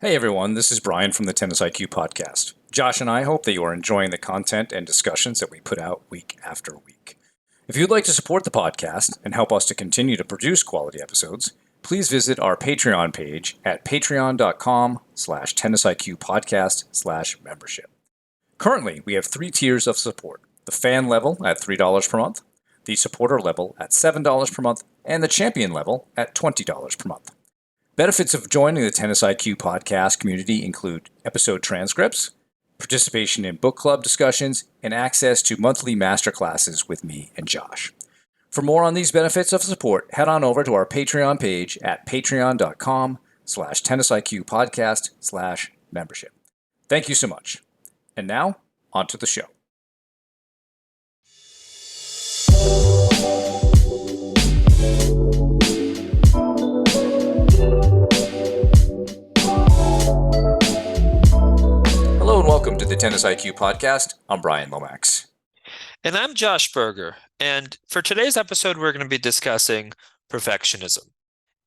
Hey everyone, this is Brian from the Tennis IQ podcast. Josh and I hope that you are enjoying the content and discussions that we put out week after week. If you'd like to support the podcast and help us to continue to produce quality episodes, please visit our Patreon page at patreon.com/tennisiqpodcast/membership. Currently, we have 3 tiers of support: the fan level at $3 per month, the supporter level at $7 per month, and the champion level at $20 per month. Benefits of joining the Tennis IQ podcast community include episode transcripts, participation in book club discussions, and access to monthly masterclasses with me and Josh. For more on these benefits of support, head on over to our Patreon page at patreon.com/tennisiqpodcast/membership. Thank you so much. And now, on to the show. Hello and welcome to the Tennis IQ podcast. I'm Brian Lomax. And I'm Josh Berger. And for today's episode, we're going to be discussing perfectionism.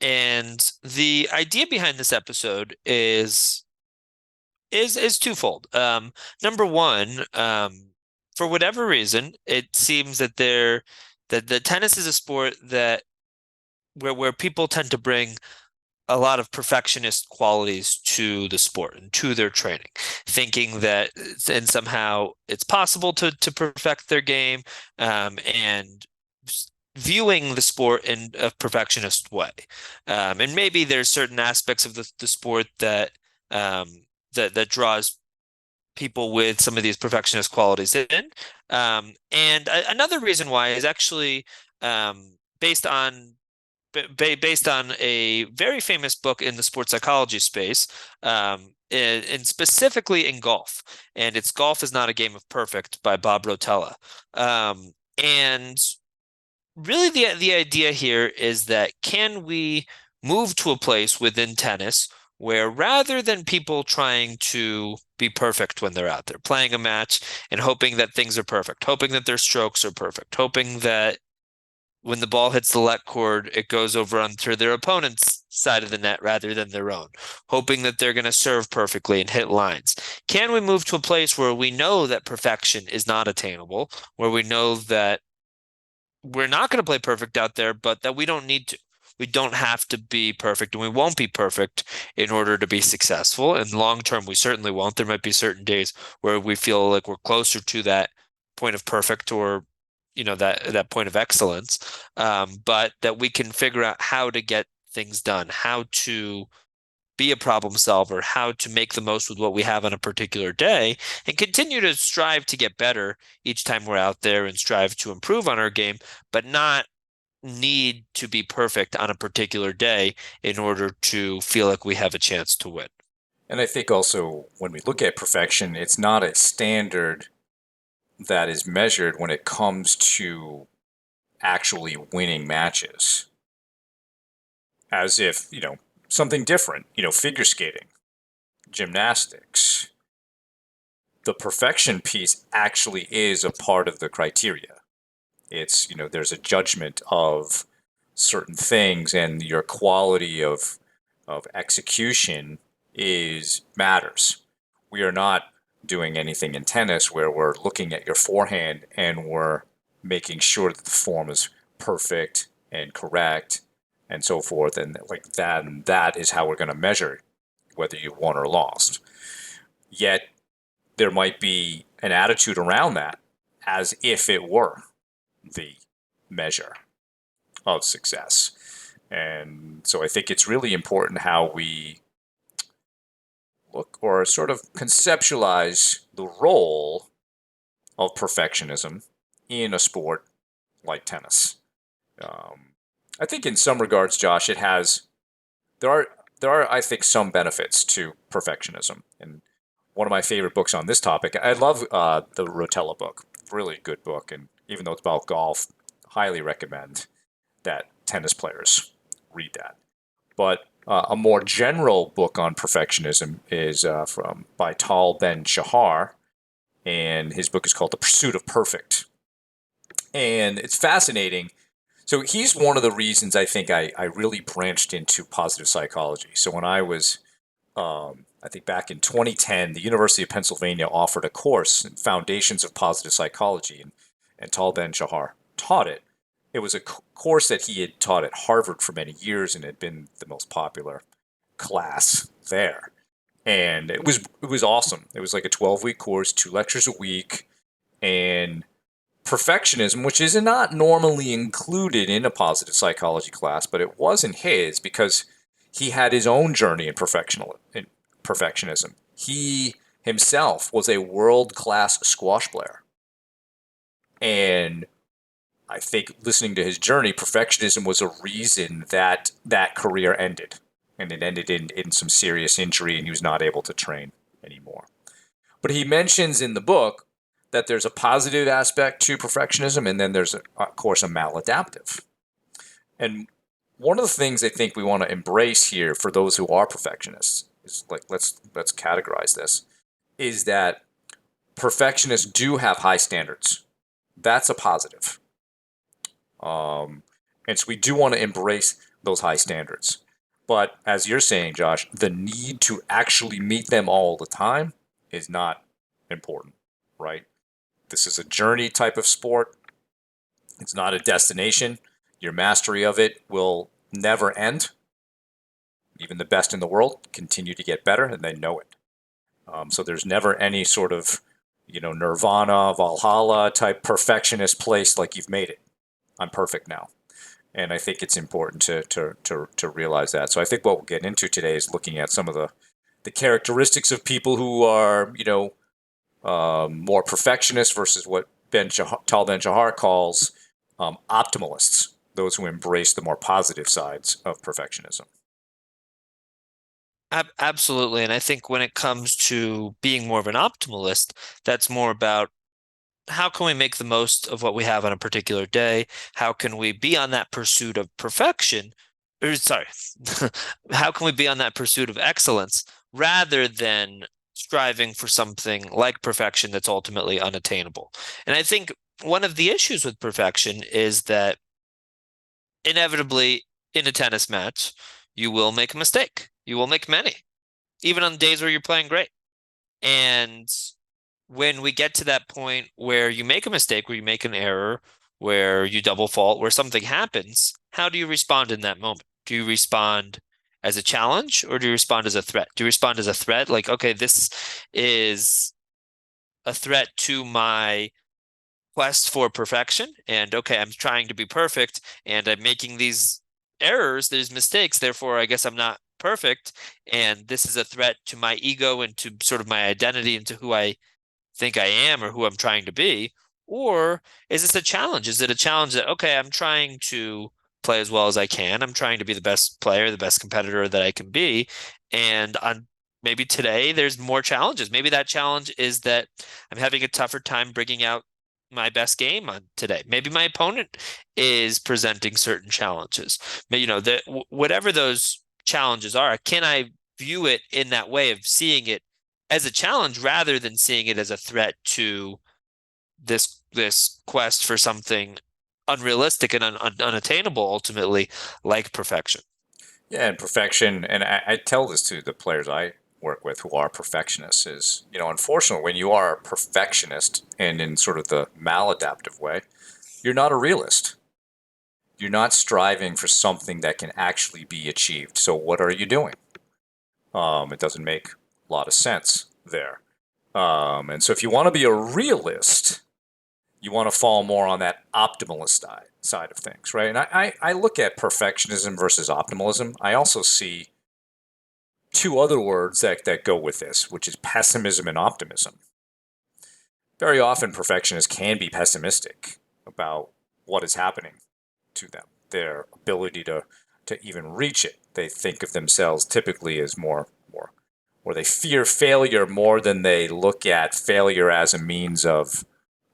And the idea behind this episode is twofold. Number one, for whatever reason, it seems that the tennis is a sport that where people tend to bring a lot of perfectionist qualities to the sport and to their training, thinking that and somehow it's possible to perfect their game, and viewing the sport in a perfectionist way. And maybe there's certain aspects of the sport that draws people with some of these perfectionist qualities in. And another reason why is actually based on based on a very famous book in the sports psychology space, and specifically in golf. And it's Golf is Not a Game of Perfect by Bob Rotella. And really the idea here is that can we move to a place within tennis where rather than people trying to be perfect when they're out there playing a match and hoping that things are perfect, hoping that their strokes are perfect, hoping that when the ball hits the let cord, it goes over onto their opponent's side of the net rather than their own, hoping that they're going to serve perfectly and hit lines. Can we move to a place where we know that perfection is not attainable, where we know that we're not going to play perfect out there, but that we don't need to? We don't have to be perfect, and we won't be perfect in order to be successful. And long term, we certainly won't. There might be certain days where we feel like we're closer to that point of perfect, or that point of excellence, but that we can figure out how to get things done, how to be a problem solver, how to make the most with what we have on a particular day, and continue to strive to get better each time we're out there and strive to improve on our game, but not need to be perfect on a particular day in order to feel like we have a chance to win. And I think also when we look at perfection, it's not a standard that is measured when it comes to actually winning matches. As if, something different, figure skating, gymnastics. The perfection piece actually is a part of the criteria. It's, there's a judgment of certain things, and your quality of execution is matters. We are not doing anything in tennis where we're looking at your forehand and we're making sure that the form is perfect and correct and so forth, and like that, and that is how we're going to measure whether you won or lost. Yet there might be an attitude around that as if it were the measure of success. And so I think it's really important how we look or sort of conceptualize the role of perfectionism in a sport like tennis. I think in some regards, Josh, there are I think some benefits to perfectionism. And one of my favorite books on this topic, I love the Rotella book, really good book, and even though it's about golf, highly recommend that tennis players read that. But a more general book on perfectionism is by Tal Ben Shahar, and his book is called The Pursuit of Perfect. And it's fascinating. So he's one of the reasons I think I really branched into positive psychology. So when I was I think back in 2010, the University of Pennsylvania offered a course, Foundations of Positive Psychology, and Tal Ben-Shahar taught it. It was a course that he had taught at Harvard for many years and had been the most popular class there. And it was awesome. It was like a 12-week course, 2 lectures a week, and perfectionism, which is not normally included in a positive psychology class, but it was in his because he had his own journey in perfectionism. He himself was a world class squash player. And I think listening to his journey, perfectionism was a reason that that career ended. And it ended in some serious injury, and he was not able to train anymore. But he mentions in the book that there's a positive aspect to perfectionism, and then there's, of course, a maladaptive. And one of the things I think we want to embrace here for those who are perfectionists is like let's categorize this is that perfectionists do have high standards. That's a positive. And so we do want to embrace those high standards. But as you're saying, Josh, the need to actually meet them all the time is not important, right? This is a journey type of sport. It's not a destination. Your mastery of it will never end. Even the best in the world continue to get better, and they know it. So there's never any sort of, nirvana, Valhalla type perfectionist place like you've made it. I'm perfect now. And I think it's important to realize that. So I think what we'll get into today is looking at some of the characteristics of people who are, more perfectionist versus what Tal Ben Shahar calls optimalists, those who embrace the more positive sides of perfectionism. Absolutely. And I think when it comes to being more of an optimalist, that's more about how can we make the most of what we have on a particular day? How can we be on that pursuit of perfection? Or, sorry, how can we be on that pursuit of excellence rather than striving for something like perfection that's ultimately unattainable? And I think one of the issues with perfection is that inevitably in a tennis match, you will make a mistake. You will make many, even on days where you're playing great. And when we get to that point where you make a mistake, where you make an error, where you double fault, where something happens, how do you respond in that moment? Do you respond as a challenge or do you respond as a threat? Do you respond as a threat? Like, okay, this is a threat to my quest for perfection. And okay, I'm trying to be perfect and I'm making these errors, there's mistakes, therefore I guess I'm not perfect. And this is a threat to my ego and to sort of my identity and to who I think I am or who I'm trying to be? Or is this a challenge? Is it a challenge that, okay, I'm trying to play as well as I can. I'm trying to be the best player, the best competitor that I can be. And on maybe today there's more challenges. Maybe that challenge is that I'm having a tougher time bringing out my best game on today. Maybe my opponent is presenting certain challenges. But, whatever those challenges are, can I view it in that way of seeing it as a challenge rather than seeing it as a threat to this quest for something unrealistic and unattainable ultimately, like perfection. Yeah, and perfection, and I tell this to the players I work with who are perfectionists is, unfortunately, when you are a perfectionist and in sort of the maladaptive way, you're not a realist. You're not striving for something that can actually be achieved. So what are you doing? It doesn't make a lot of sense there. And so if you want to be a realist, you want to fall more on that optimalist side of things, right? And I look at perfectionism versus optimalism. I also see two other words that go with this, which is pessimism and optimism. Very often, perfectionists can be pessimistic about what is happening to them, their ability to even reach it. They think of themselves typically as more, or they fear failure more than they look at failure as a means of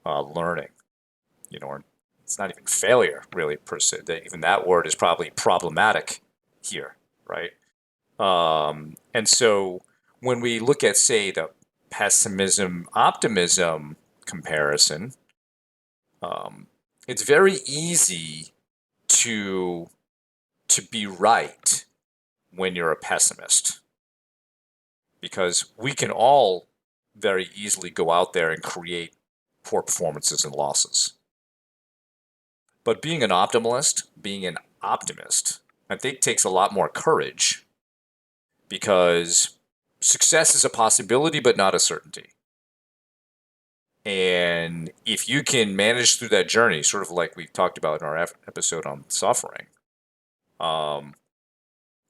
learning. Or it's not even failure really per se. Even that word is probably problematic here, right? And so when we look at, say, the pessimism optimism comparison, it's very easy to to be right when you're a pessimist. because we can all very easily go out there and create poor performances and losses. But being an optimist, I think takes a lot more courage because success is a possibility, but not a certainty. And if you can manage through that journey, sort of like we talked about in our episode on suffering, um,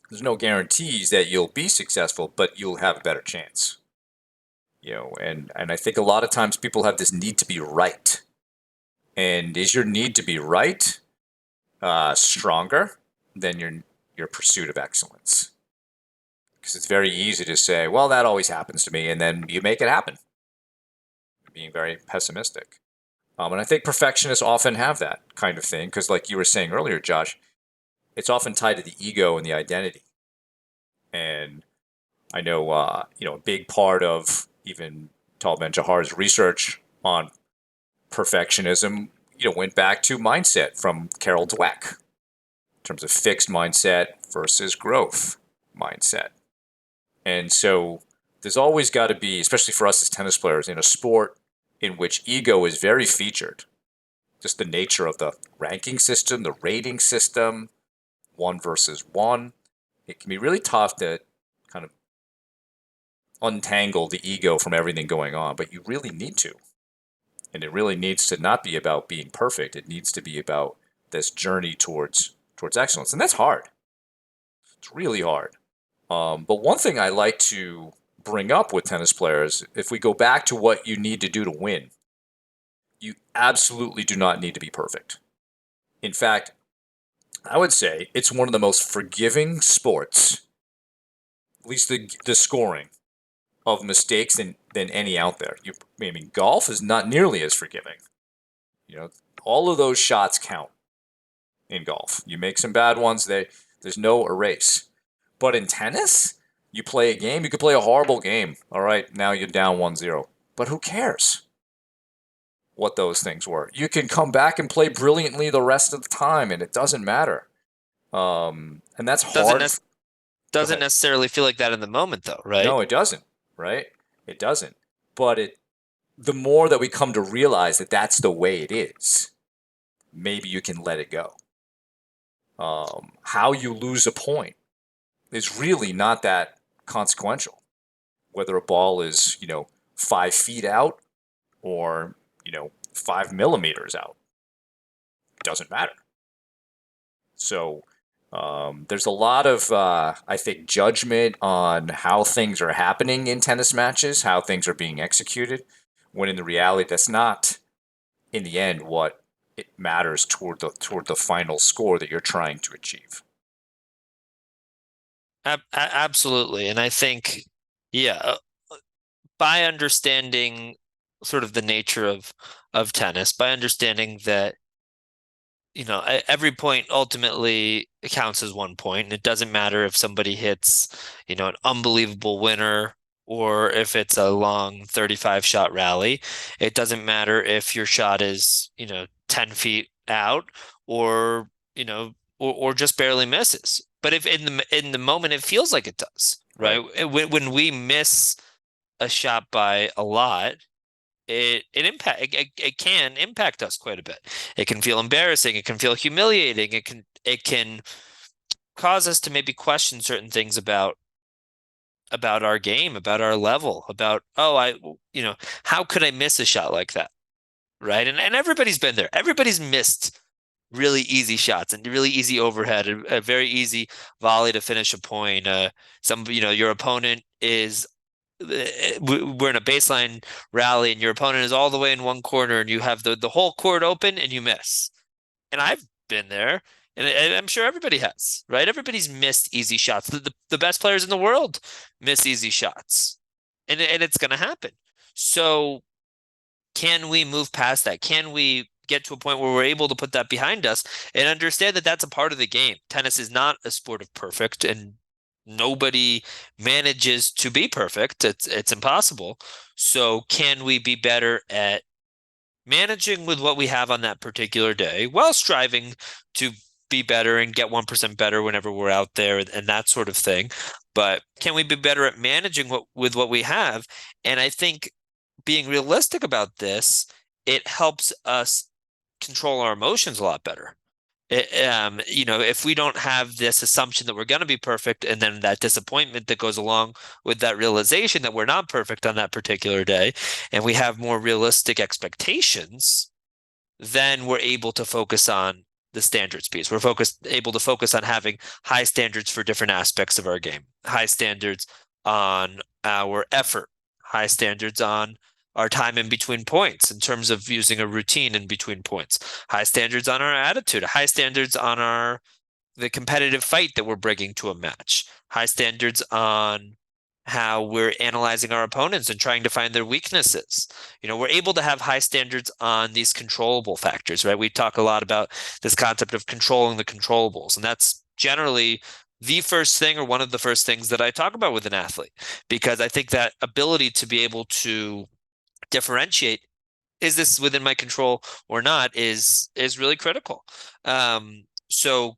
there's no guarantees that you'll be successful, but you'll have a better chance. And I think a lot of times people have this need to be right. And is your need to be right stronger than your pursuit of excellence? Because it's very easy to say, well, that always happens to me, and then you make it happen, being very pessimistic. And I think perfectionists often have that kind of thing because, like you were saying earlier, Josh, it's often tied to the ego and the identity. And I know, a big part of even Tal Ben-Jahar's research on perfectionism, went back to mindset from Carol Dweck in terms of fixed mindset versus growth mindset. And so there's always got to be, especially for us as tennis players, in a sport in which ego is very featured, just the nature of the ranking system, the rating system, one versus one. It can be really tough to kind of untangle the ego from everything going on, but you really need to. And it really needs to not be about being perfect. It needs to be about this journey towards excellence. And that's hard. It's really hard. But one thing I like to bring up with tennis players, if we go back to what you need to do to win, you absolutely do not need to be perfect. In fact, I would say it's one of the most forgiving sports, at least the scoring of mistakes than any out there. I mean, golf is not nearly as forgiving. You know, all of those shots count in golf. You make some bad ones, there's no erase. But in tennis, you play a game, you could play a horrible game. All right, now you're down 1-0. But who cares what those things were? You can come back and play brilliantly the rest of the time, and it doesn't matter. And that's Doesn't hard. nec Go doesn't ahead. necessarily feel like that in the moment though, right? No, it doesn't, right? It doesn't. But the more that we come to realize that that's the way it is, maybe you can let it go. How you lose a point is really not that consequential. Whether a ball is, 5 feet out or, 5 millimeters out, doesn't matter. So there's a lot of, I think, judgment on how things are happening in tennis matches, how things are being executed, when in the reality, that's not, in the end, what it matters toward the final score that you're trying to achieve. Absolutely. And I think, yeah, by understanding sort of the nature of tennis, by understanding that, every point ultimately counts as 1 point, and it doesn't matter if somebody hits, an unbelievable winner or if it's a long 35 shot rally. It doesn't matter if your shot is, 10 feet out or, or just barely misses. But if in the moment it feels like it does, right? Right. When we miss a shot by a lot, it can impact us quite a bit. It can feel embarrassing, it can feel humiliating, it can cause us to maybe question certain things about our game, about our level, about, oh, how could I miss a shot like that? Right. And everybody's been there. Everybody's missed really easy shots and really easy overhead, a very easy volley to finish a point. Your opponent is we're in a baseline rally and your opponent is all the way in one corner and you have the whole court open and you miss. And I've been there and I'm sure everybody has, right? Everybody's missed easy shots. The best players in the world miss easy shots and it's going to happen. So can we move past that? Can we get to a point where we're able to put that behind us and understand that that's a part of the game? Tennis is not a sport of perfect, and nobody manages to be perfect. It's impossible. So can we be better at managing with what we have on that particular day while striving to be better and get 1% better whenever we're out there and that sort of thing? but can we be better at managing what we have? And I think being realistic about this, it helps us control our emotions a lot better. If we don't have this assumption that we're going to be perfect and then that disappointment that goes along with that realization that we're not perfect on that particular day, and we have more realistic expectations, then we're able to focus on the standards piece. Able to focus on having high standards for different aspects of our game, high standards on our effort, high standards on our time in between points in terms of using a routine in between points, high standards on our attitude, high standards on the competitive fight that we're bringing to a match, high standards on how we're analyzing our opponents and trying to find their weaknesses. We're able to have high standards on these controllable factors, right? We talk a lot about this concept of controlling the controllables, and that's generally the first thing or one of the first things that I talk about with an athlete, because I think that ability to be able to differentiate, is this within my control or not, is really critical. So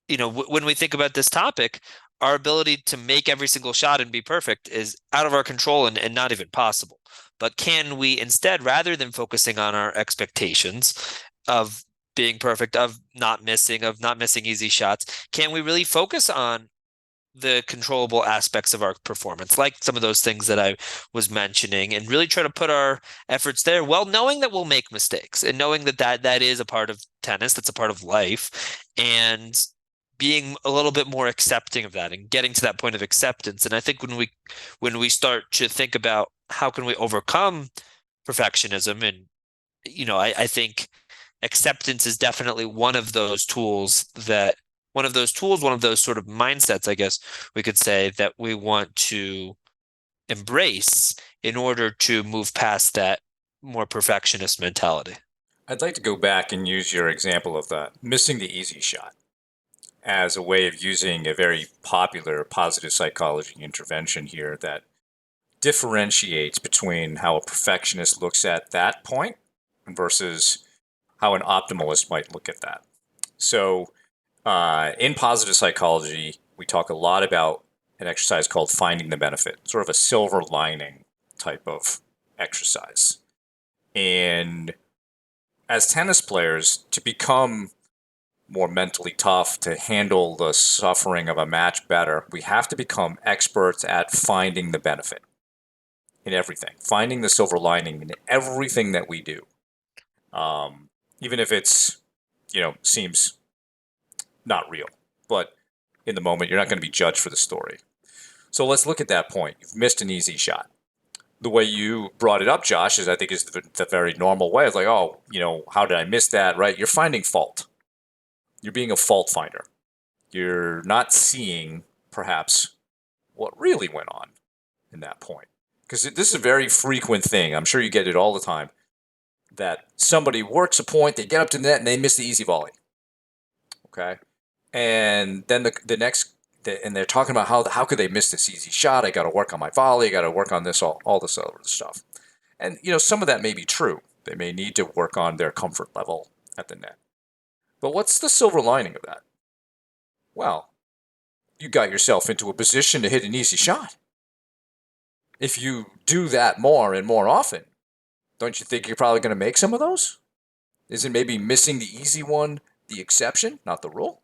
when we think about this topic, our ability to make every single shot and be perfect is out of our control and not even possible. But can we instead, rather than focusing on our expectations of being perfect, of not missing easy shots, can we really focus on the controllable aspects of our performance, like some of those things that I was mentioning, and really try to put our efforts there, well, knowing that we'll make mistakes and knowing that is a part of tennis, that's a part of life, and being a little bit more accepting of that and getting to that point of acceptance. And I think when we start to think about how can we overcome perfectionism, and I think acceptance is definitely one of those sort of mindsets, I guess we could say, that we want to embrace in order to move past that more perfectionist mentality. I'd like to go back and use your example of the missing the easy shot as a way of using a very popular positive psychology intervention here that differentiates between how a perfectionist looks at that point versus how an optimalist might look at that. So, in positive psychology, we talk a lot about an exercise called finding the benefit, sort of a silver lining type of exercise. And as tennis players, to become more mentally tough, to handle the suffering of a match better, we have to become experts at finding the benefit in everything, finding the silver lining in everything that we do. Even if it's, seems not real, but in the moment, you're not going to be judged for the story. So let's look at that point. You've missed an easy shot. The way you brought it up, Josh, is I think is the very normal way. It's like, oh, how did I miss that? Right? You're finding fault. You're being a fault finder. You're not seeing perhaps what really went on in that point. Because this is a very frequent thing. I'm sure you get it all the time that somebody works a point, they get up to the net, and they miss the easy volley. Okay. And then and they're talking about how could they miss this easy shot? I got to work on my volley. I got to work on this, all this other stuff. And, some of that may be true. They may need to work on their comfort level at the net. But what's the silver lining of that? Well, you got yourself into a position to hit an easy shot. If you do that more and more often, don't you think you're probably going to make some of those? Isn't maybe missing the easy one the exception, not the rule?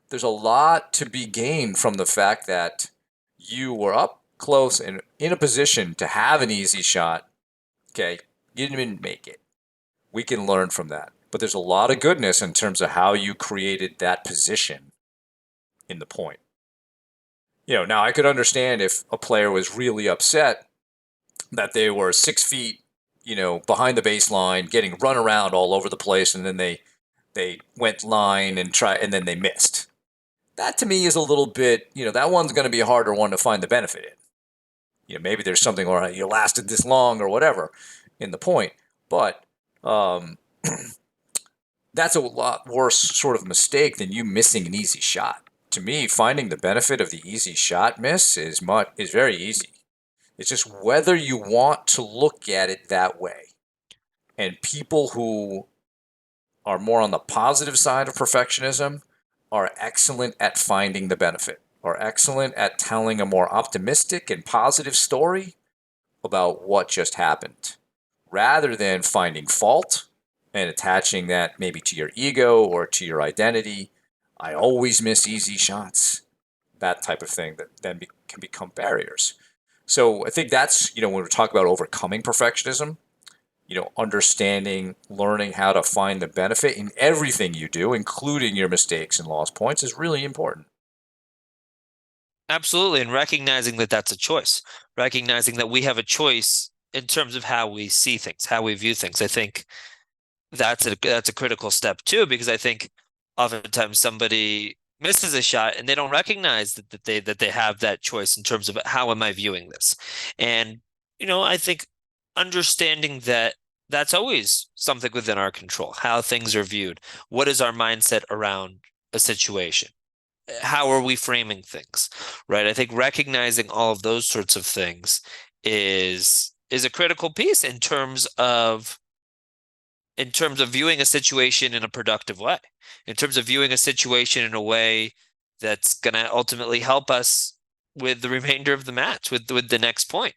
There's a lot to be gained from the fact that you were up close and in a position to have an easy shot. Okay, you didn't even make it. We can learn from that. But there's a lot of goodness in terms of how you created that position in the point. Now I could understand if a player was really upset that they were 6 feet, behind the baseline, getting run around all over the place, and then they went line and then they missed. That to me is a little bit, that one's going to be a harder one to find the benefit in. Maybe there's something where you lasted this long or whatever in the point, but that's a lot worse sort of mistake than you missing an easy shot. To me, finding the benefit of the easy shot miss is very easy. It's just whether you want to look at it that way. And people who are more on the positive side of perfectionism are excellent at finding the benefit. are excellent at telling a more optimistic and positive story about what just happened, rather than finding fault and attaching that maybe to your ego or to your identity. I always miss easy shots, that type of thing that then can become barriers. So I think that's, when we talk about overcoming perfectionism, understanding, learning how to find the benefit in everything you do, including your mistakes and lost points, is really important. Absolutely. And recognizing that that's a choice, recognizing that we have a choice in terms of how we see things, how we view things. I think that's a critical step too, because I think oftentimes somebody misses a shot and they don't recognize that they have that choice in terms of how am I viewing this. And I think understanding that that's always something within our control, how things are viewed. What is our mindset around a situation? How are we framing things, right? I think recognizing all of those sorts of things is a critical piece in terms of viewing a situation in a productive way, in terms of viewing a situation in a way that's going to ultimately help us with the remainder of the match, with the next point,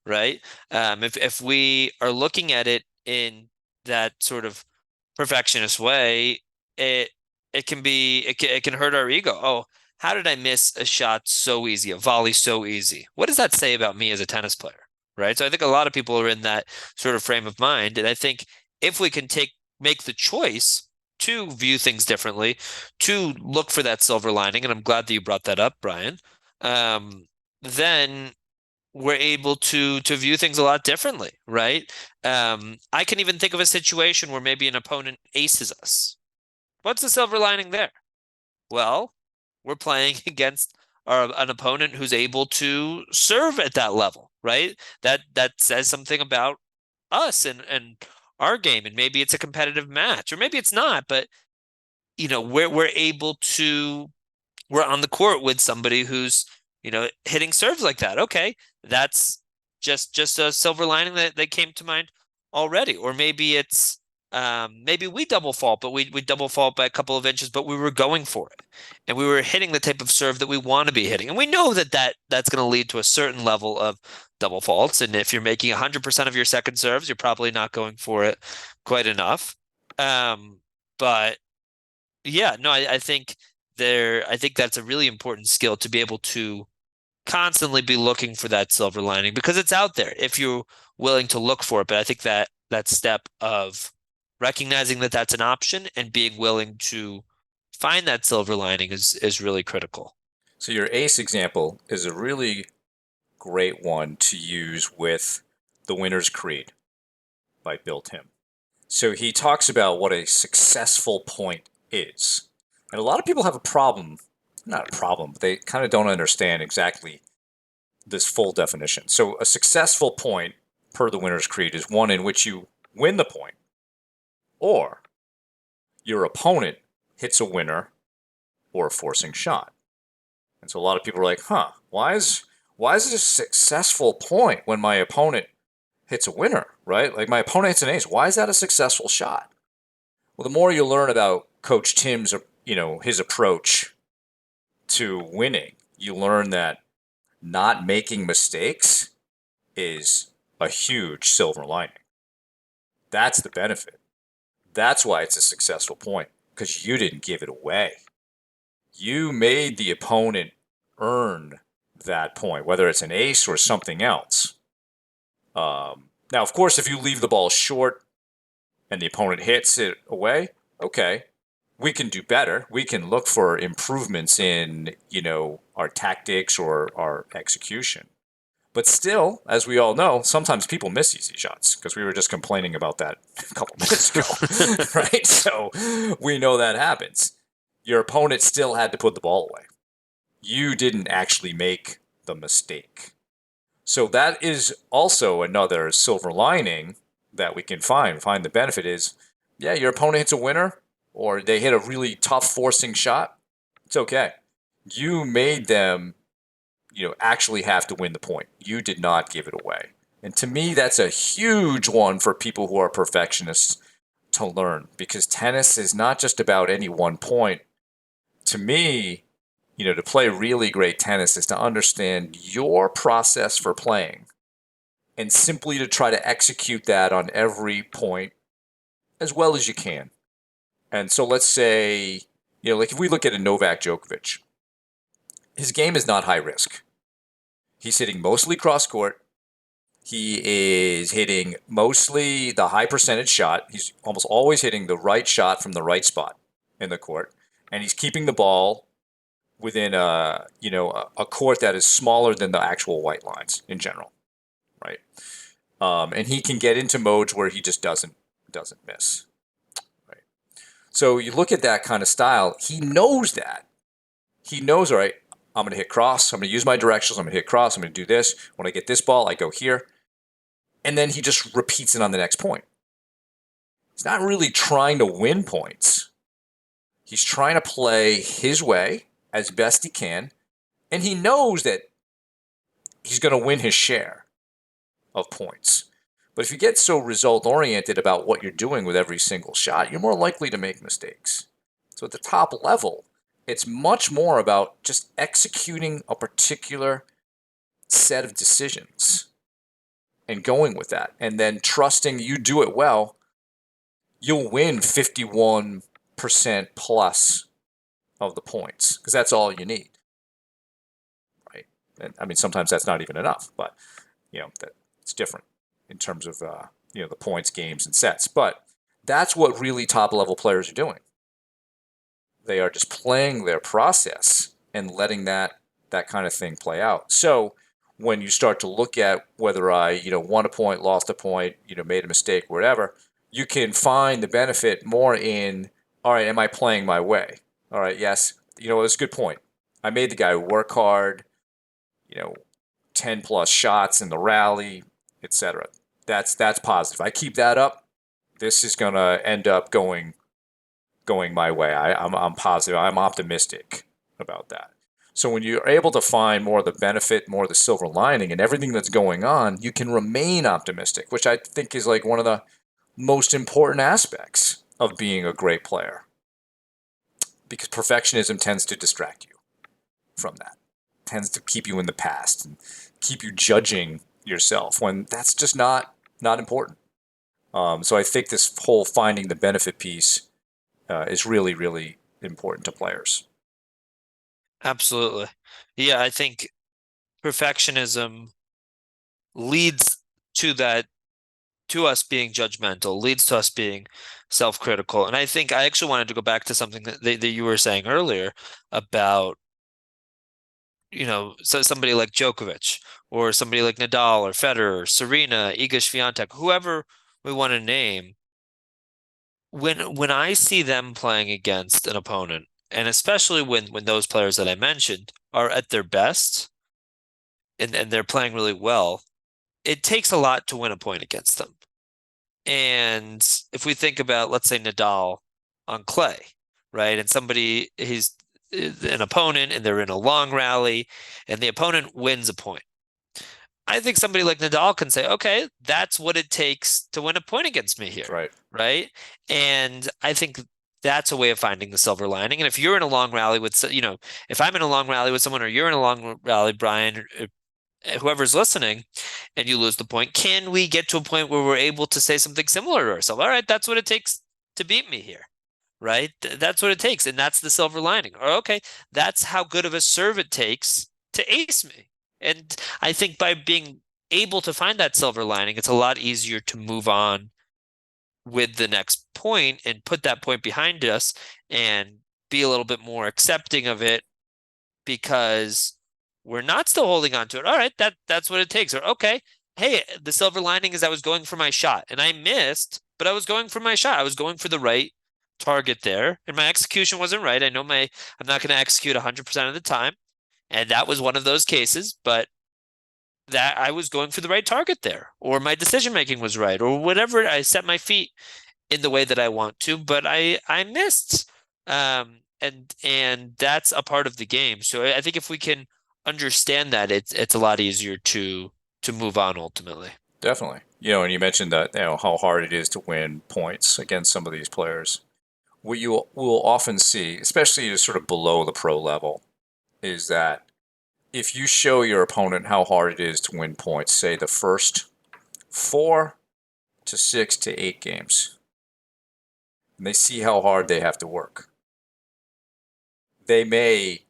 right? If we are looking at it in that sort of perfectionist way, it it can hurt our ego. Oh, how did I miss a shot so easy, a volley so easy? What does that say about me as a tennis player? Right. So I think a lot of people are in that sort of frame of mind. And I think if we can make the choice to view things differently, to look for that silver lining, and I'm glad that you brought that up, Brian, um, then we're able to view things a lot differently, right? I can even think of a situation where maybe an opponent aces us. What's the silver lining there? Well, we're playing against an opponent who's able to serve at that level, right? That says something about us and our game, and maybe it's a competitive match, or maybe it's not, but we're able to we're on the court with somebody who's hitting serves like that. Okay, that's just a silver lining that came to mind already. Or maybe it's maybe we double fault, but we double fault by a couple of inches, but we were going for it, and we were hitting the type of serve that we want to be hitting, and we know that's going to lead to a certain level of double faults. And if you're making 100% of your second serves, you're probably not going for it quite enough. But yeah, no, I think that's a really important skill, to be able to constantly be looking for that silver lining, because it's out there if you're willing to look for it. But I think that step of recognizing that that's an option and being willing to find that silver lining is really critical. So your ACE example is a really great one to use with The Winner's Creed by Bill Tim. So he talks about what a successful point is. And a lot of people have a problem, not a problem, but they kind of don't understand exactly this full definition. So a successful point, per the Winner's Creed, is one in which you win the point, or your opponent hits a winner or a forcing shot. And so a lot of people are like, why is it a successful point when my opponent hits a winner, right? Like my opponent hits an ace. Why is that a successful shot? Well, the more you learn about Coach Tim's, his approach to winning, you learn that not making mistakes is a huge silver lining. That's the benefit. That's why it's a successful point, because you didn't give it away. You made the opponent earn that point, whether it's an ace or something else. Now, of course, if you leave the ball short and the opponent hits it away, okay, we can do better. We can look for improvements in, our tactics or our execution. But still, as we all know, sometimes people miss easy shots, because we were just complaining about that a couple minutes ago, right? So we know that happens. Your opponent still had to put the ball away. You didn't actually make the mistake. So that is also another silver lining that we can find. Find the benefit is, yeah, your opponent hits a winner or they hit a really tough forcing shot. It's okay. You made them, actually have to win the point. You did not give it away. And to me, that's a huge one for people who are perfectionists to learn, because tennis is not just about any one point. To me, To play really great tennis is to understand your process for playing and simply to try to execute that on every point as well as you can. And so let's say, like if we look at a Novak Djokovic, his game is not high risk. He's hitting mostly cross court. He is hitting mostly the high percentage shot. He's almost always hitting the right shot from the right spot in the court. And he's keeping the ball within a court that is smaller than the actual white lines in general, right? And he can get into modes where he just doesn't miss, right? So you look at that kind of style. He knows that. He knows, all right, I'm going to hit cross. I'm going to use my directionals. I'm going to hit cross. I'm going to do this. When I get this ball, I go here. And then he just repeats it on the next point. He's not really trying to win points. He's trying to play his way as best he can. And he knows that he's going to win his share of points. But if you get so result oriented about what you're doing with every single shot, you're more likely to make mistakes. So at the top level, it's much more about just executing a particular set of decisions and going with that. And then trusting you do it well, you'll win 51% plus of the points because that's all you need, right? And I mean, sometimes that's not even enough, but that it's different in terms of the points, games, and sets. But that's what really top level players are doing. They are just playing their process and letting that kind of thing play out. So when you start to look at whether I won a point, lost a point, made a mistake, whatever, you can find the benefit more in, all right, am I playing my way? All right, yes, it's a good point. I made the guy work hard, you know, 10 plus shots in the rally, etc. That's positive. I keep that up, this is going to end up going my way. I'm positive. I'm optimistic about that. So when you're able to find more of the benefit, more of the silver lining in everything that's going on, you can remain optimistic, which I think is like one of the most important aspects of being a great player. Because perfectionism tends to distract you from that, tends to keep you in the past and keep you judging yourself when that's just not important. So I think this whole finding the benefit piece is really, really important to players. Absolutely. Yeah, I think perfectionism leads to that, to us being judgmental, leads to us being self-critical. And I think I actually wanted to go back to something that you were saying earlier about, so somebody like Djokovic or somebody like Nadal or Federer, Serena, Iga Swiatek, whoever we want to name. When I see them playing against an opponent, and especially when those players that I mentioned are at their best and they're playing really well, it takes a lot to win a point against them. And if we think about, let's say, Nadal on clay, right? And he's an opponent and they're in a long rally and the opponent wins a point. I think somebody like Nadal can say, okay, that's what it takes to win a point against me That's here, right. right? And I think that's a way of finding the silver lining. And if you're in a long rally with, if I'm in a long rally with someone or you're in a long rally, Brian, whoever's listening, and you lose the point, can we get to a point where we're able to say something similar to ourselves? All right, that's what it takes to beat me here, right? That's what it takes. And that's the silver lining. Or, okay, that's how good of a serve it takes to ace me. And I think by being able to find that silver lining, it's a lot easier to move on with the next point and put that point behind us and be a little bit more accepting of it because we're not still holding on to it. All right, that's what it takes. Or okay, hey, the silver lining is I was going for my shot and I missed, but I was going for my shot. I was going for the right target there, and my execution wasn't right. I know I'm not going to execute 100% of the time, and that was one of those cases, but that I was going for the right target there, or my decision making was right, or whatever. I set my feet in the way that I want to, but I missed. And that's a part of the game. So I think if we can understand that, it's a lot easier to move on ultimately. Definitely. And you mentioned that how hard it is to win points against some of these players. What you will often see, especially sort of below the pro level, is that if you show your opponent how hard it is to win points, say the first 4 to 6 to 8 games, and they see how hard they have to work, they may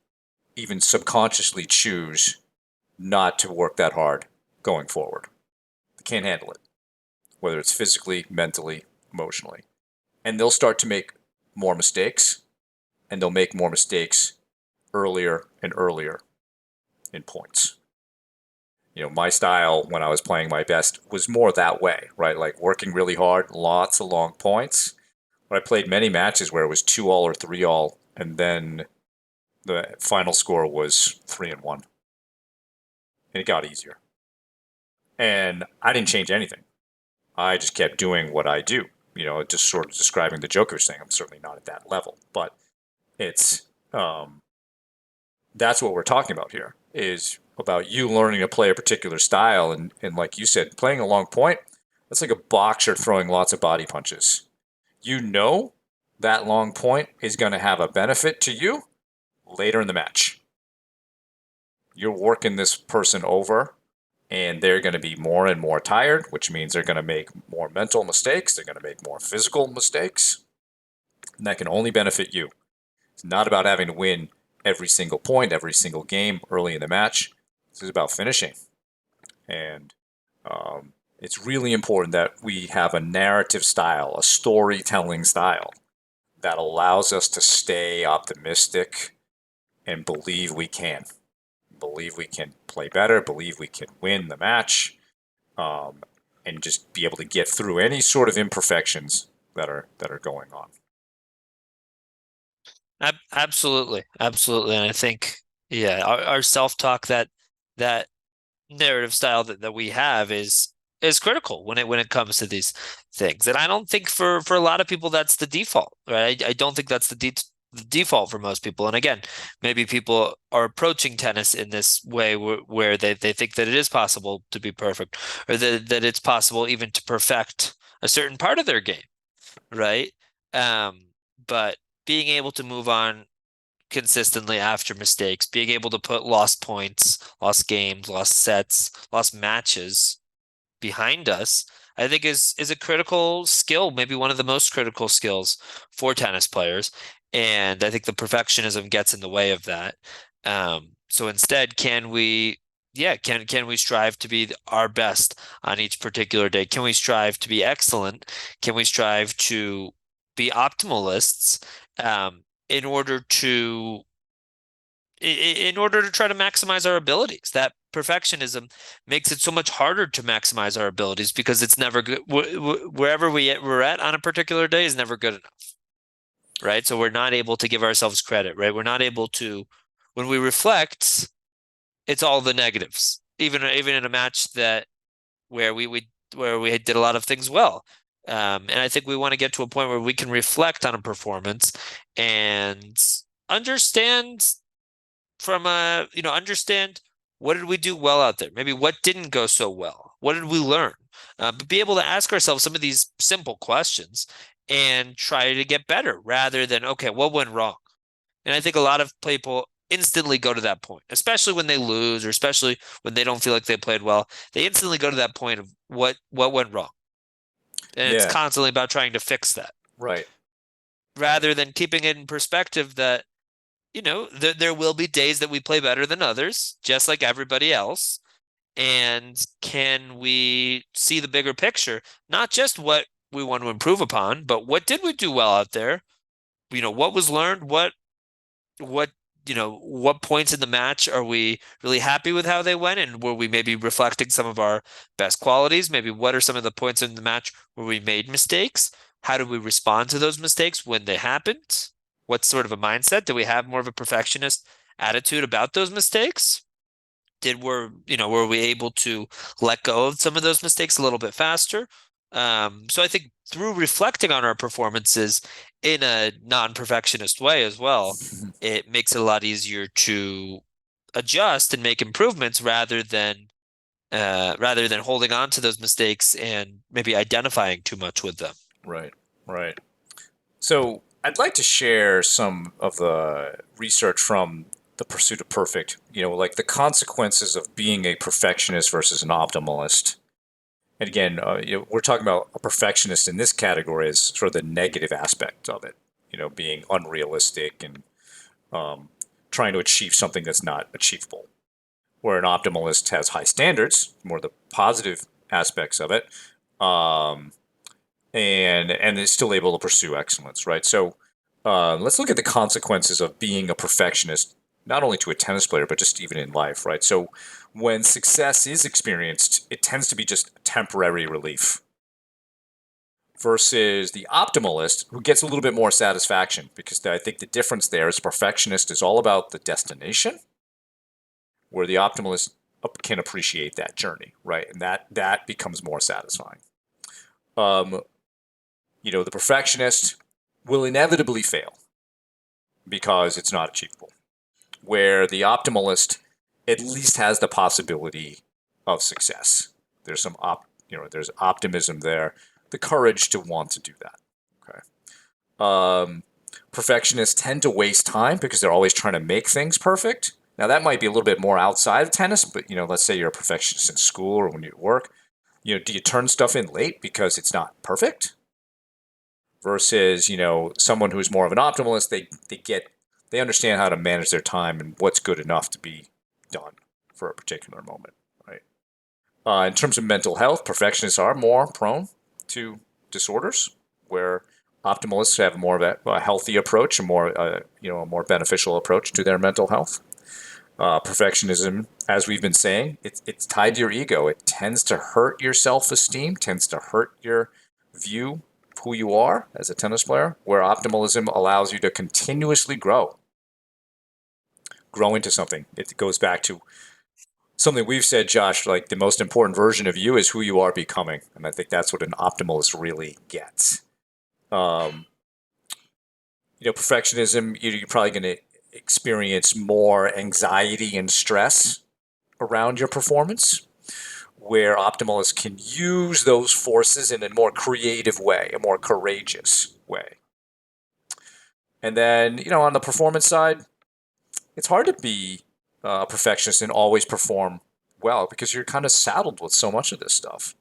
even subconsciously choose not to work that hard going forward. They can't handle it, whether it's physically, mentally, emotionally. And they'll start to make more mistakes, and they'll make more mistakes earlier and earlier in points. My style when I was playing my best was more that way, right? Like working really hard, lots of long points. But I played many matches where it was 2-all or 3-all, and then the final score was 3-1. And it got easier. And I didn't change anything. I just kept doing what I do. Just sort of describing the Djokovic thing. I'm certainly not at that level, but it's that's what we're talking about here. Is about you learning to play a particular style, and like you said, playing a long point. That's like a boxer throwing lots of body punches. You know that long point is going to have a benefit to you later in the match. You're working this person over, and they're going to be more and more tired, which means they're going to make more mental mistakes. They're going to make more physical mistakes. And that can only benefit you. It's not about having to win every single point, every single game early in the match. This is about finishing. And it's really important that we have a narrative style, a storytelling style that allows us to stay optimistic and believe we can. Believe we can play better, believe we can win the match, um, and just be able to get through any sort of imperfections that are going on. Absolutely, absolutely. And I think, yeah, our self-talk, that narrative style that we have is critical when it comes to these things. And I don't think for a lot of people that's the default, right? I don't think that's the default for most people. And again, maybe people are approaching tennis in this way where they think that it is possible to be perfect, or that it's possible even to perfect a certain part of their game, right? Um, but being able to move on consistently after mistakes, being able to put lost points, lost games, lost sets, lost matches behind us, I think is a critical skill, maybe one of the most critical skills for tennis players. And I think the perfectionism gets in the way of that. So instead, can we strive to be our best on each particular day? Can we strive to be excellent? Can we strive to be optimalists in order to in order to try to maximize our abilities? That perfectionism makes it so much harder to maximize our abilities because it's never good. Wherever we're at on a particular day is never good enough, right? So we're not able to give ourselves credit, right? We're not able to, when we reflect, it's all the negatives. Even in a match that where we did a lot of things well. And I think we want to get to a point where we can reflect on a performance and understand understand what did we do well out there? Maybe what didn't go so well? What did we learn? But be able to ask ourselves some of these simple questions and try to get better rather than, okay, what went wrong? And I think a lot of people instantly go to that point, especially when they lose or especially when they don't feel like they played well. They instantly go to that point of what went wrong. And it's Yeah, constantly about trying to fix that right, right. rather than keeping it in perspective that there will be days that we play better than others, just like everybody else. And can we see the bigger picture? Not just what we want to improve upon, but what did we do well out there? What was learned? What, what points in the match are we really happy with how they went? And were we maybe reflecting some of our best qualities? Maybe what are some of the points in the match where we made mistakes? How do we respond to those mistakes when they happened? What sort of a mindset? Do we have more of a perfectionist attitude about those mistakes? Were we able to let go of some of those mistakes a little bit faster? So I think through reflecting on our performances in a non-perfectionist way as well, it makes it a lot easier to adjust and make improvements rather than holding on to those mistakes and maybe identifying too much with them. Right, right. So I'd like to share some of the research from the pursuit of perfect, like the consequences of being a perfectionist versus an optimalist. And again, we're talking about a perfectionist in this category as sort of the negative aspect of it, being unrealistic and trying to achieve something that's not achievable. Where an optimalist has high standards, more the positive aspects of it, um, and is still able to pursue excellence, right? So let's look at the consequences of being a perfectionist, not only to a tennis player, but just even in life, right? So when success is experienced, it tends to be just temporary relief versus the optimalist who gets a little bit more satisfaction because I think the difference there is perfectionist is all about the destination where the optimist can appreciate that journey, right? And that becomes more satisfying. Um, the perfectionist will inevitably fail because it's not achievable. Where the optimalist at least has the possibility of success. There's there's optimism there, the courage to want to do that. Okay. Um, Perfectionists tend to waste time because they're always trying to make things perfect. Now that might be a little bit more outside of tennis, but let's say you're a perfectionist in school or when you work. Do you turn stuff in late because it's not perfect? Versus, someone who's more of an optimalist, they understand how to manage their time and what's good enough to be done for a particular moment, right? In terms of mental health, perfectionists are more prone to disorders, where optimalists have more of a healthy approach, a more beneficial approach to their mental health. Perfectionism, as we've been saying, it's tied to your ego. It tends to hurt your self-esteem, tends to hurt your view of who you are as a tennis player, where optimalism allows you to continuously grow into something. It goes back to something we've said, Josh, like the most important version of you is who you are becoming. And I think that's what an optimalist really gets. Um, Perfectionism, you're probably going to experience more anxiety and stress around your performance, where optimalists can use those forces in a more creative way, a more courageous way. And then, on the performance side, it's hard to be a perfectionist and always perform well because you're kind of saddled with so much of this stuff.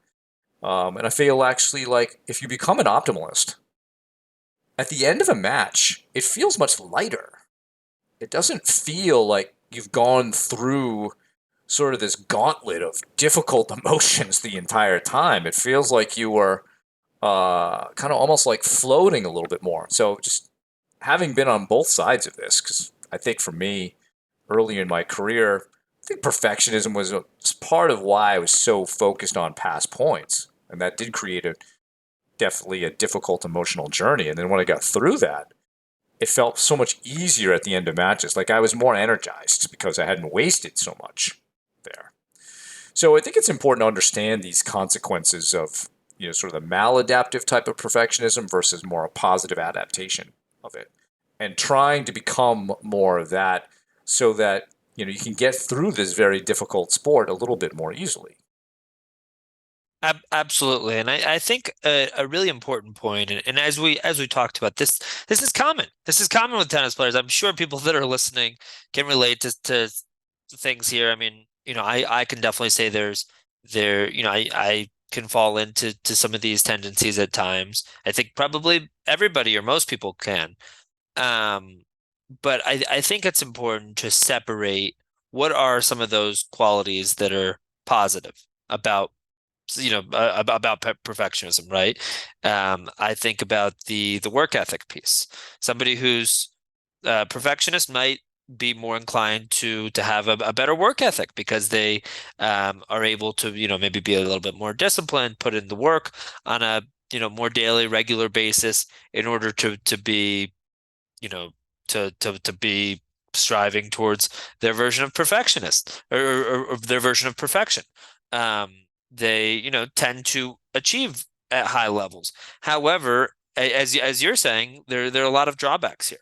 And I feel actually like if you become an optimalist, at the end of a match, it feels much lighter. It doesn't feel like you've gone through sort of this gauntlet of difficult emotions the entire time. It feels like you were kind of almost like floating a little bit more. So just having been on both sides of this, because I think for me, early in my career, I think perfectionism was part of why I was so focused on past points. And that did create definitely a difficult emotional journey. And then when I got through that, it felt so much easier at the end of matches. Like I was more energized because I hadn't wasted so much there. So I think it's important to understand these consequences of sort of the maladaptive type of perfectionism versus more a positive adaptation of it, and trying to become more of that so that you can get through this very difficult sport a little bit more easily. Absolutely, and I think a really important point, and as we talked about this is common. This is common with tennis players. I'm sure people that are listening can relate to things here. I mean, I can definitely say I can fall into some of these tendencies at times. I think probably everybody or most people can. Um, but I think it's important to separate what are some of those qualities that are positive about about perfectionism, right? I think about the work ethic piece. Somebody who's perfectionist might be more inclined to have a better work ethic because they are able to maybe be a little bit more disciplined, put in the work on a more daily, regular basis in order to be to be striving towards their version of perfectionist or their version of perfection. Um, they, tend to achieve at high levels. However, as you're saying, there are a lot of drawbacks here.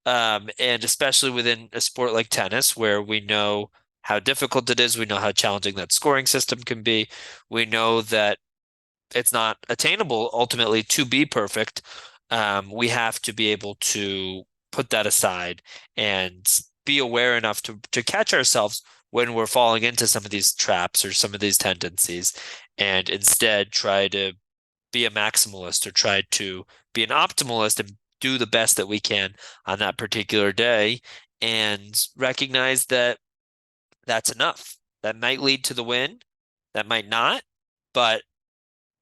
And especially within a sport like tennis, where we know how difficult it is, we know how challenging that scoring system can be. We know that it's not attainable ultimately to be perfect. We have to be able to put that aside and be aware enough to catch ourselves when we're falling into some of these traps or some of these tendencies, and instead try to be a maximalist or try to be an optimalist and do the best that we can on that particular day and recognize that that's enough. That might lead to the win, that might not, but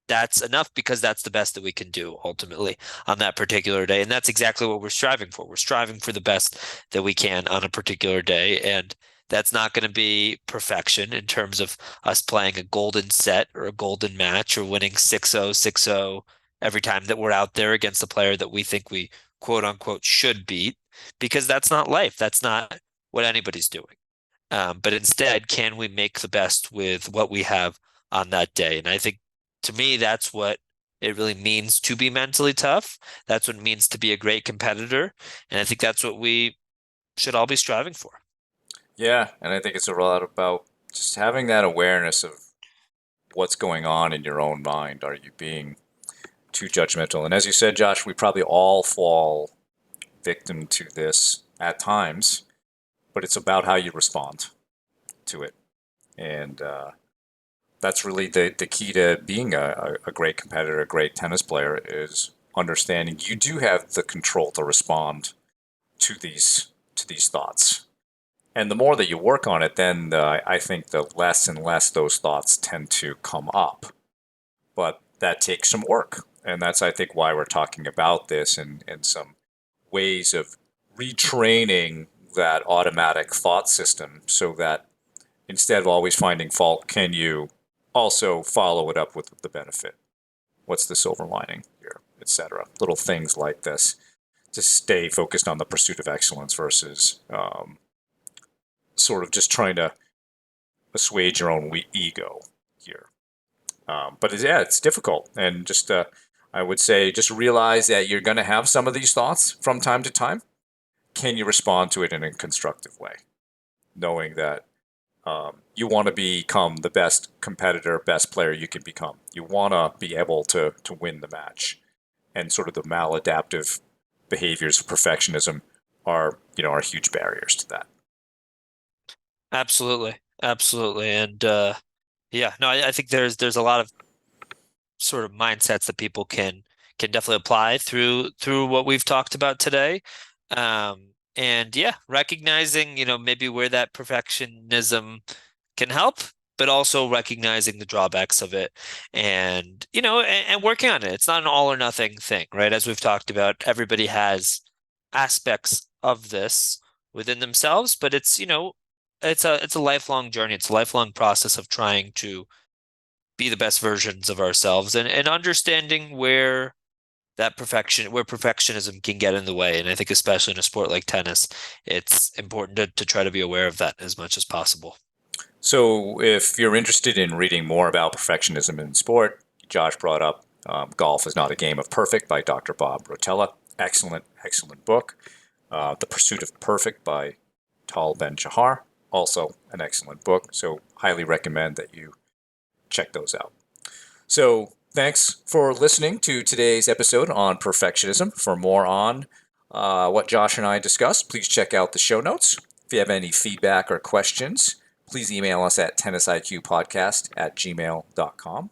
that's enough because that's the best that we can do ultimately on that particular day. And that's exactly what we're striving for. We're striving for the best that we can on a particular day. And that's not going to be perfection in terms of us playing a golden set or a golden match or winning 6-0, 6-0 every time that we're out there against a player that we think we quote unquote should beat, because that's not life. That's not what anybody's doing. But instead, can we make the best with what we have on that day? And I think to me, that's what it really means to be mentally tough. That's what it means to be a great competitor. And I think that's what we should all be striving for. Yeah, and I think it's a lot about just having that awareness of what's going on in your own mind. Are you being too judgmental? And as you said, Josh, we probably all fall victim to this at times, but it's about how you respond to it. And that's really the key to being a great competitor, a great tennis player, is understanding you do have the control to respond to these thoughts. And the more that you work on it, then I think the less and less those thoughts tend to come up. But that takes some work. And that's, I think, why we're talking about this and some ways of retraining that automatic thought system so that instead of always finding fault, can you also follow it up with the benefit? What's the silver lining here, etc. Little things like this to stay focused on the pursuit of excellence versus sort of just trying to assuage your own ego here. Yeah, it's difficult, and just I would say just realize that you're going to have some of these thoughts from time to time. Can you respond to it in a constructive way, knowing that you want to become the best competitor, best player you can become. You want to be able to win the match, and sort of the maladaptive behaviors of perfectionism are huge barriers to that. Absolutely. Absolutely. And yeah, no, I think there's a lot of sort of mindsets that people can definitely apply through what we've talked about today. And yeah, recognizing, maybe where that perfectionism can help, but also recognizing the drawbacks of it and, and working on it. It's not an all or nothing thing, right? As we've talked about, everybody has aspects of this within themselves, but it's a lifelong journey. It's a lifelong process of trying to be the best versions of ourselves and understanding where perfectionism can get in the way. And I think especially in a sport like tennis, it's important to try to be aware of that as much as possible. So, if you're interested in reading more about perfectionism in sport, Josh brought up Golf is Not a Game of Perfect by Dr. Bob Rotella. Excellent, excellent book. The Pursuit of Perfect by Tal Ben Shahar. Also an excellent book. So, highly recommend that you check those out. So, thanks for listening to today's episode on perfectionism. For more on what Josh and I discussed, please check out the show notes. If you have any feedback or questions, please email us at tennisiqpodcast@gmail.com.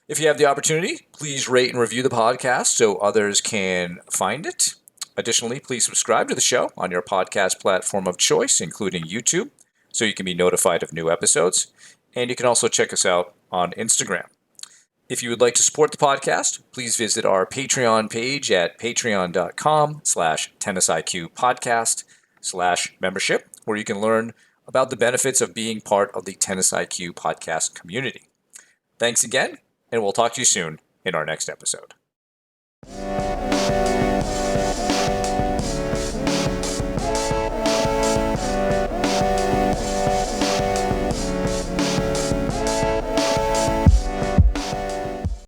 If you have the opportunity, please rate and review the podcast so others can find it. Additionally, please subscribe to the show on your podcast platform of choice, including YouTube, so you can be notified of new episodes. And you can also check us out on Instagram. If you would like to support the podcast, please visit our Patreon page at patreon.com/tennisiqpodcast/membership, where you can learn about the benefits of being part of the Tennis IQ podcast community. Thanks again, and we'll talk to you soon in our next episode.